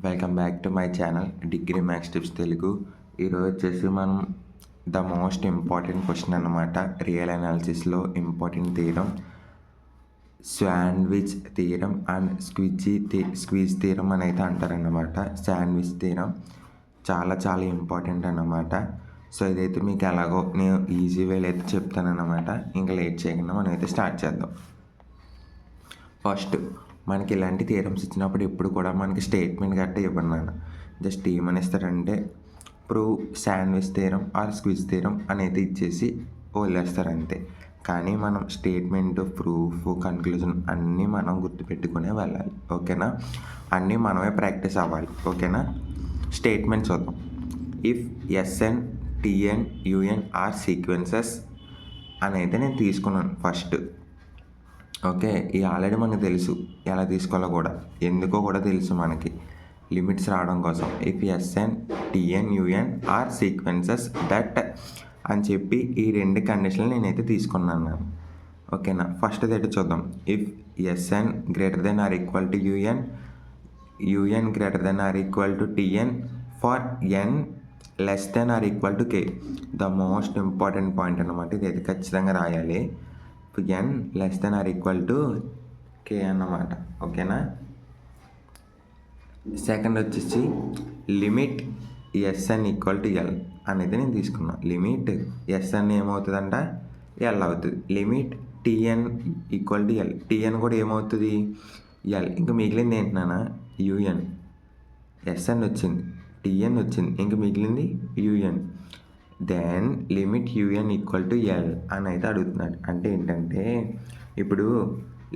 Welcome back to my channel degree maths tips Telugu. ఈరోజు వచ్చేసి మనం ద మోస్ట్ ఇంపార్టెంట్ క్వశ్చన్ అన్నమాట. రియల్ అనాలిసిస్లో important theorem sandwich theorem and squeeze theorem అని అయితే అంటారన్నమాట. శాండ్విచ్ థియరం చాలా ఇంపార్టెంట్ అన్నమాట. సో ఇదైతే మీకు ఎలాగో నేను ఈజీ వేలో అయితే చెప్తానన్నమాట. ఇంకా లేట్ చేయకుండా మనం అయితే స్టార్ట్ చేద్దాం. ఫస్ట్ మనకి ఇలాంటి థియరమ్స్ ఇచ్చినప్పుడు ఎప్పుడు కూడా మనకి స్టేట్మెంట్ గట్ట ఇవ్వను. జస్ట్ ఏమని ఇస్తారంటే prove sandwich theorem or squeeze theorem అనేది ఇచ్చేసి వదిలేస్తారు అంతే. కానీ మనం స్టేట్మెంట్, ప్రూఫ్, కన్క్లూజన్ అన్నీ మనం గుర్తుపెట్టుకునే వెళ్ళాలి. ఓకేనా? అన్నీ మనమే ప్రాక్టీస్ అవ్వాలి. ఓకేనా? స్టేట్మెంట్ చూద్దాం. If SN, TN, UN are sequences అని అయితే నేను తీసుకున్నాను ఫస్ట్. ఓకే, ఈ ఆల్రెడీ మనకు తెలుసు ఎలా తీసుకోవాలో కూడా, ఎందుకో కూడా తెలుసు మనకి లిమిట్స్ రావడం కోసం. If SN, TN, UN are sequences that అని చెప్పి ఈ రెండు కండిషన్లు నేనైతే తీసుకున్నాను. ఓకేనా? ఫస్ట్ అయితే చూద్దాం. If S N greater than or equal to U N, U N greater than or equal to T N for N less than or equal to K. The most important point అన్నమాట. ఇది అయితే ఖచ్చితంగా రాయాలి. N less than or equal to K అన్నమాట. ఓకేనా? Second వచ్చేసి limit SN equal to L అనేది నేను తీసుకున్నాను. లిమిట్ ఎస్ఎన్ ఏమవుతుందంట? ఎల్ అవుతుంది. Limit T N equal to L, T N కూడా ఏమవుతుంది? ఎల్. ఇంకా మిగిలింది ఏంటన్నా? యుఎన్. ఎస్ఎన్ వచ్చింది, టిఎన్ వచ్చింది, ఇంకా మిగిలింది UN. Then limit UN equal to L అని అయితే అడుగుతున్నాడు. అంటే ఏంటంటే ఇప్పుడు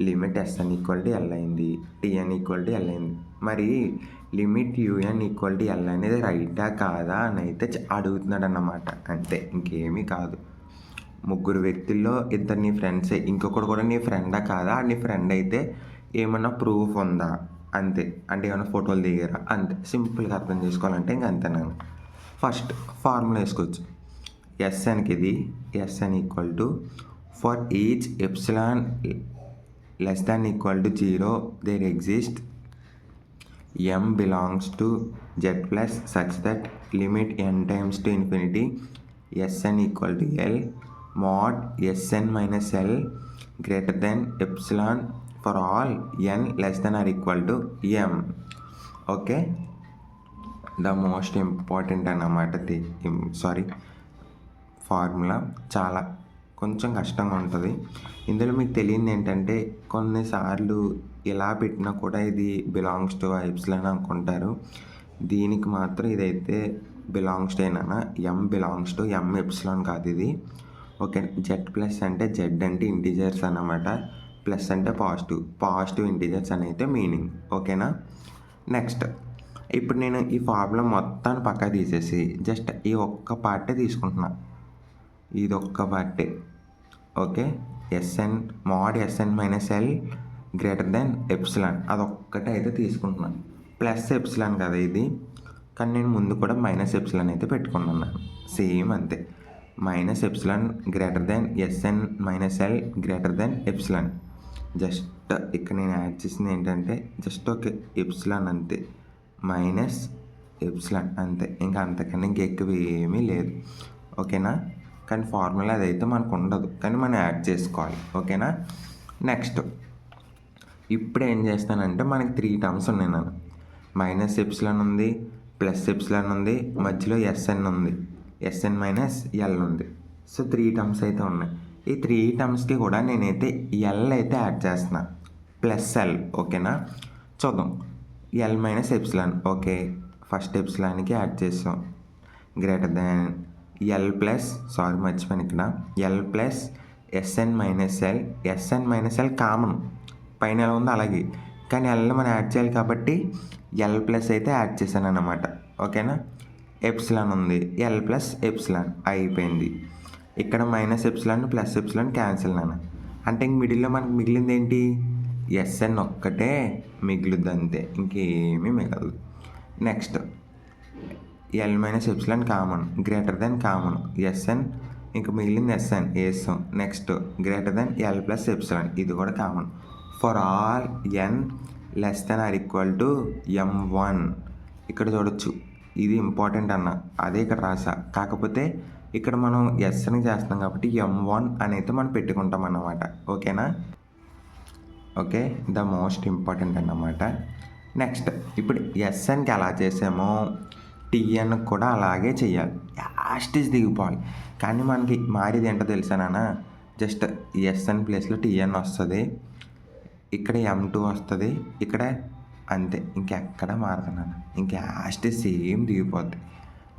limit SN equal to L అయింది, టిఎన్ ఈక్వల్ టు ఎల్ అయింది. మరి limit UN equal to L అనేది రైటా కాదా అని అయితే అడుగుతున్నాడు అన్నమాట. అంతే, ఇంకేమీ కాదు. ముగ్గురు వ్యక్తుల్లో ఇద్దరు నీ ఫ్రెండ్సే, ఇంకొకడు కూడా నీ ఫ్రెండా కాదా? నీ ఫ్రెండ్ అయితే ఏమన్నా ప్రూఫ్ ఉందా? అంతే. అంటే ఏమైనా ఫోటోలు దిగారా? అంతే. సింపుల్గా అర్థం చేసుకోవాలంటే ఇంక అంతేనాను. ఫస్ట్ ఫార్ములా వేసుకోవచ్చు. ఎస్ఎన్కి ఇది SN equal to for each epsilon less than equal to 0 there exist M belongs to Z plus such that limit N tends to infinity SN equal to L mod SN minus L greater than epsilon for all N less than or equal to M. Okay, the most important అన్నమాట. Formula చాలా కొంచెం కష్టంగా ఉంటుంది. ఇందులో మీకు తెలియంది ఏంటంటే కొన్నిసార్లు ఇలా పెట్టినా కూడా ఇది బిలాంగ్స్ టు ఎప్సిలాన్ అనుకుంటారు. దీనికి మాత్రం ఇదైతే బిలాంగ్స్ టు అయినా ఎం బిలాంగ్స్ టు ఎం ఎప్సిలాన్ కాదు ఇది. ఓకే, జెడ్ ప్లస్ అంటే జెడ్ అంటే ఇంటీజర్స్ అన్నమాట, ప్లస్ అంటే పాజిటివ్ ఇంటీజర్స్ అని అయితే మీనింగ్. ఓకేనా? నెక్స్ట్ ఇప్పుడు నేను ఈ ఫార్ములా మొత్తాన్ని పక్కా తీసేసి జస్ట్ ఈ ఒక్క పార్టే తీసుకుంటున్నా. ఇది ఒక్క పార్టే. Okay, S N mod SN minus L greater than epsilon అదొక్కటే అయితే తీసుకుంటున్నాను. ప్లస్ ఎప్సిలాన్ కదా ఇది, కానీ నేను ముందు కూడా మైనస్ ఎప్సిలాన్ అయితే పెట్టుకున్నాను. సేమ్ అంతే. Minus epsilon greater than SN minus L greater than epsilon. Just ఇక్కడ నేను యాడ్ చేసింది ఏంటంటే జస్ట్ ఒక ఎప్సిలాన్ అంతే, మైనస్ ఎప్సిలాన్ అంతే. ఇంకా అంతకన్నా ఇంకెక్కువ ఏమీ లేదు. ఓకేనా? కానీ ఫార్ములా అదైతే మనకు ఉండదు, కానీ మనం యాడ్ చేసుకోవాలి. ఓకేనా? నెక్స్ట్ ఇప్పుడు ఏం చేస్తానంటే మనకి 3 టర్మ్స్ ఉన్నాయి. నన్ను మైనస్ ఎప్సిలాన్ ఉంది, ప్లస్ ఎప్సిలాన్ ఉంది, మధ్యలో ఎస్ఎన్ ఉంది, ఎస్ఎన్ మైనస్ ఎల్ ఉంది. సో 3 టర్మ్స్ అయితే ఉన్నాయి. ఈ 3 టర్మ్స్కి కూడా నేనైతే ఎల్ అయితే యాడ్ చేస్తున్నా, ప్లస్ ఎల్. ఓకేనా? చూద్దాం. L minus epsilon. Okay, first ఎప్సిలాన్కి యాడ్ చేస్తాం. గ్రేటర్ దాన్ ఎల్ ప్లస్ మర్చిపోయాను ఇక్కడ, L plus S N minus L. S N minus L common, పైన ఎలా ఉందో అలాగే, కానీ ఎల్ మనం యాడ్ చేయాలి కాబట్టి ఎల్ ప్లస్ అయితే యాడ్ చేశాను అన్నమాట. ఓకేనా? ఎప్సిలాన్ ఉంది, ఎల్ ప్లస్ ఎప్సిలాన్ అయిపోయింది. ఇక్కడ minus epsilon plus epsilon cancel నాన్న. అంటే ఇంక మిడిల్లో మనకు మిగిలింది ఏంటి? ఎస్ఎన్ ఒక్కటే మిగులుద్ది అంతే, ఇంకేమీ మిగలదు. Next L minus epsilon common, greater than common SN, ఇంకా మిగిలింది ఎస్ఎన్ వేస్తాం. Next greater than L plus epsilon, ఇది కూడా common. For all N less than or equal to M1 ఇక్కడ చూడొచ్చు, ఇది ఇంపార్టెంట్ అన్న, అదే ఇక్కడ రాసా. కాకపోతే ఇక్కడ మనం ఎస్ అని చేస్తున్నాం కాబట్టి M1 అని అయితే మనం పెట్టుకుంటాం అన్నమాట. ఓకేనా? ఓకే, ద మోస్ట్ ఇంపార్టెంట్ అన్నమాట. నెక్స్ట్ ఇప్పుడు ఎస్ఎన్కి ఎలా చేసామో టీఎన్ కూడా అలాగే చెయ్యాలి, యాస్టిస్ దిగిపోవాలి. కానీ మనకి మారేది ఏంటో తెలుసానా, జస్ట్ ఎస్ఎన్ ప్లేస్లో టీఎన్ వస్తుంది, ఇక్కడ M2 వస్తుంది, ఇక్కడ అంతే, ఇంకెక్కడ మారుతున్నాను, ఇంకా యాస్టిస్ సేమ్ దిగిపోద్ది.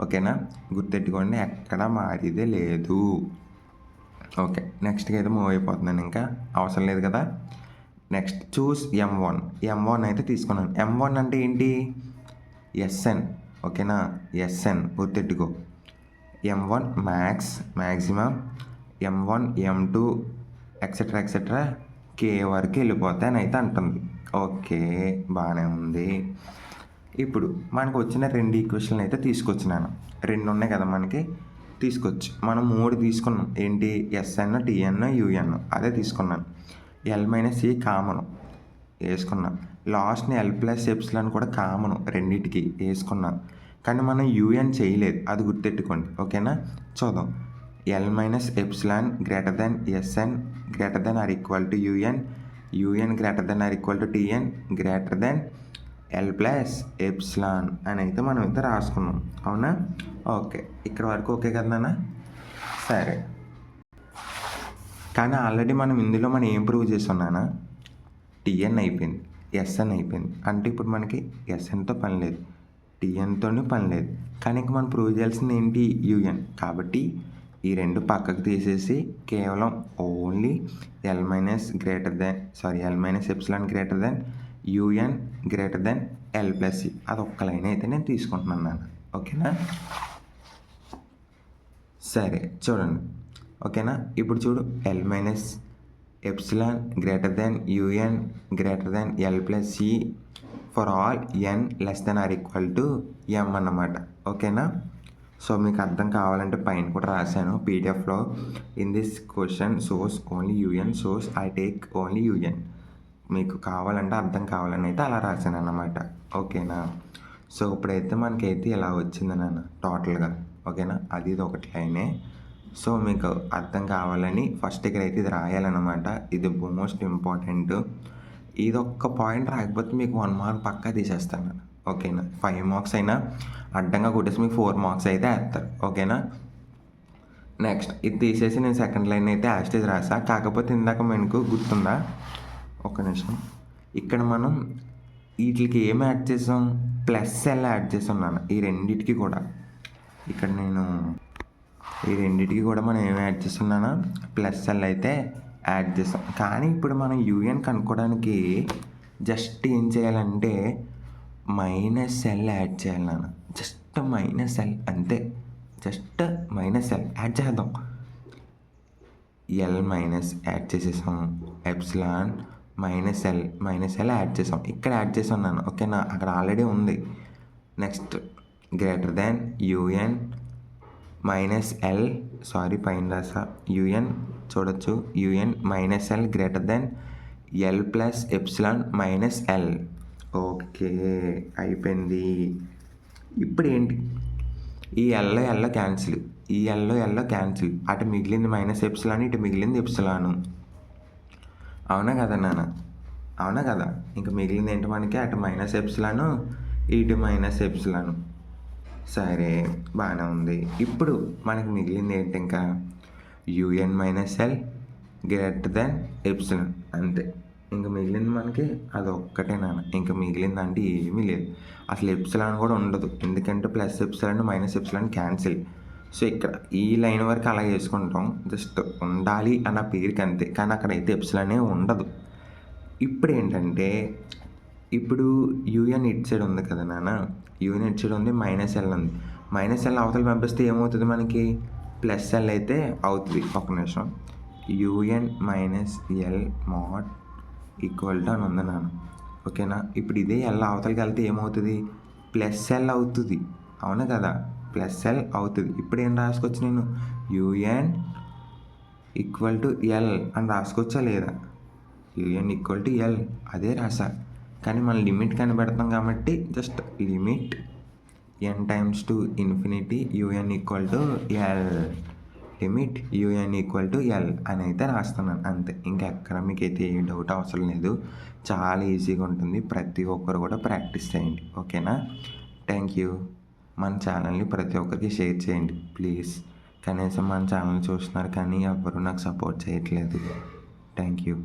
ఓకేనా? గుర్తెట్టుకోండి, ఎక్కడ మారిదే లేదు. ఓకే, నెక్స్ట్కి అయితే మూవ్ అయిపోతున్నాను, ఇంకా అవసరం లేదు కదా. నెక్స్ట్ చూస్ M1 అయితే తీసుకున్నాను. M1 అంటే ఏంటి? ఎస్ఎన్. ఓకేనా? ఎస్ఎన్ గుర్తెట్టుకో. M1 maximum, M1 M2 etcetera K వరకు వెళ్ళిపోతాయి అని అయితే అంటుంది. ఓకే, బాగానే ఉంది. ఇప్పుడు మనకు వచ్చిన 2 ఈక్వేషన్లు అయితే తీసుకొచ్చినాను. 2 ఉన్నాయి కదా మనకి, తీసుకొచ్చి మనం 3 తీసుకున్నాం. ఏంటి? ఎస్ఎన్, టిఎన్, యుఎన్ అదే తీసుకున్నాను. L-E కామను వేసుకున్నాను. లాస్ట్ని L+E కూడా కామను రెండింటికి వేసుకున్నాను. కానీ మనం యూఎన్ చేయలేదు, అది గుర్తెట్టుకోండి. ఓకేనా? చూద్దాం. L-E greater than SN greater than or equal to UN, UN greater than or equal to TN greater than L+E అని అయితే మనం అయితే రాసుకున్నాం. అవునా? ఓకే, ఇక్కడ వరకు ఓకే కదా నాన్న? సరే, కానీ ఆల్రెడీ మనం ఇందులో ఏం ప్రూవ్ చేస్తున్నానా, టిఎన్ అయిపోయింది, ఎస్ఎన్ అయిపోయింది. అంటే ఇప్పుడు మనకి ఎస్ఎన్తో పని లేదు, టిఎన్తో పని లేదు. కానీ ఇంక మనం ప్రూవ్ చేయాల్సింది ఏంటి? యూఎన్. కాబట్టి ఈ 2 పక్కకు తీసేసి కేవలం only L-E greater than UN greater than L+E అది ఒక్క లైన్ అయితే నేను తీసుకుంటున్నాను నాన్న. ఓకేనా? సరే చూడండి. ఓకేనా? ఇప్పుడు చూడు, L-E greater than UN greater than L+E for all n less than or equal to M అన్నమాట. ఓకేనా? సో మీకు అర్థం కావాలంటే పైన కూడా రాశాను పీడిఎఫ్లో. In this question source only U N, source I take only U N. మీకు కావాలంటే అర్థం కావాలని అయితే అలా రాశాను అన్నమాట. ఓకేనా? సో ఇప్పుడైతే మనకైతే ఇలా వచ్చింది నాన్న టోటల్గా. ఓకేనా? అది ఇది ఒకటి లైనే. సో మీకు అర్థం కావాలని ఫస్ట్ ఇక్కడ అయితే ఇది రాయాలన్నమాట. ఇది మోస్ట్ ఇంపార్టెంట్. ఇది ఒక్క పాయింట్ రాకపోతే మీకు 1 మార్క్ పక్కా తీసేస్తాను నేను. ఓకేనా? 5 మార్క్స్ అయినా అడ్డంగా కొట్టేసి మీకు 4 మార్క్స్ అయితే వేస్తారు. ఓకేనా? నెక్స్ట్ ఇది తీసేసి నేను సెకండ్ లైన్ అయితే యాస్టేజ్ రాసా. కాకపోతే ఇందాక మనకు గుర్తుందా, ఒక్క నిమిషం, ఇక్కడ మనం వీటికి ఏం యాడ్ చేసాం? +L యాడ్ చేసాం నాన్న. ఈ రెండింటికి కూడా ఇక్కడ నేను ఈ రెండింటికి కూడా మనం ఏం యాడ్ చేస్తున్నానా, +L అయితే యాడ్ చేస్తాం. కానీ ఇప్పుడు మనం యూఎన్ కనుక్కోవడానికి జస్ట్ ఏం చేయాలంటే -L యాడ్ చేయాలి నాన్న. జస్ట్ -L అంతే, జస్ట్ -L యాడ్ చేద్దాం. L- యాడ్ చేసేసాం, ఎప్సిలాన్ -L యాడ్ చేసాం, ఇక్కడ యాడ్ చేసాం నాన్న. ఓకేనా? అక్కడ ఆల్రెడీ ఉంది. Next greater than UN -L, పైన రాసా, యూఎన్ చూడొచ్చు, UN -L greater than L+E -L. Okay, అయిపోయింది. ఇప్పుడు ఏంటి? ఈ ఎల్ క్యాన్సిల్, ఈ ఎల్ క్యాన్సిల్, అటు మిగిలింది -E, ఇటు మిగిలింది ఎప్సిలాను. అవునా కదా నాన్న? అవునా కదా? ఇంకా మిగిలింది ఏంటి మనకి? అటు -E, ఇటు -E. సరే, బాగానే ఉంది. ఇప్పుడు మనకి మిగిలింది ఏంటి? ఇంకా UN -L greater than epsilon, అంతే. ఇంకా మిగిలింది మనకి అది ఒక్కటే నాన్న. ఇంకా మిగిలింది అంటే ఏమీ లేదు, అసలు ఎప్సిలాన్ కూడా ఉండదు. ఎందుకంటే +E క్యాన్సిల్. సో ఇక్కడ ఈ లైన్ వరకు అలా వేసుకుంటాం, జస్ట్ ఉండాలి అన్న పేరుకి అంతే. కానీ అక్కడైతే ఎప్సిలానే ఉండదు. ఇప్పుడు ఏంటంటే, ఇప్పుడు యూఎన్ ఇటు సైడ్ ఉంది కదా నాన్న, యూఎన్ ఇటు సైడ్ ఉంది, -L ఉంది. -L అవతల పంపిస్తే ఏమవుతుంది మనకి? +L అయితే అవుతుంది. ఒక నిమిషం, UN -L mod equal to అని ఉంది నాన్న. ఓకేనా? ఇప్పుడు ఇదే L అవతలకి వెళ్తే ఏమవుతుంది? +L అవుతుంది. అవునా కదా? +L అవుతుంది. ఇప్పుడు ఏం రాసుకోవచ్చు నేను? యూఎన్ =L అని రాసుకోవచ్చా లేదా? యూఎన్ =L అదే రాసా. కానీ మనం లిమిట్ కనిపెడతాం కాబట్టి just limit N tends to infinity UN equal to L, limit UN equal to L అని అయితే రాస్తున్నాను అంతే. ఇంకెక్కడ మీకు అయితే ఏ డౌట్ అవసరం లేదు, చాలా ఈజీగా ఉంటుంది. ప్రతి ఒక్కరు కూడా ప్రాక్టీస్ చేయండి, ఓకేనా. Thank you. మన ఛానల్ని ప్రతి ఒక్కరికి షేర్ చేయండి ప్లీజ్. కనీసం మన ఛానల్ చూస్తున్నారు కానీ ఎవ్వరూ నాకు సపోర్ట్ చేయట్లేదు. Thank you.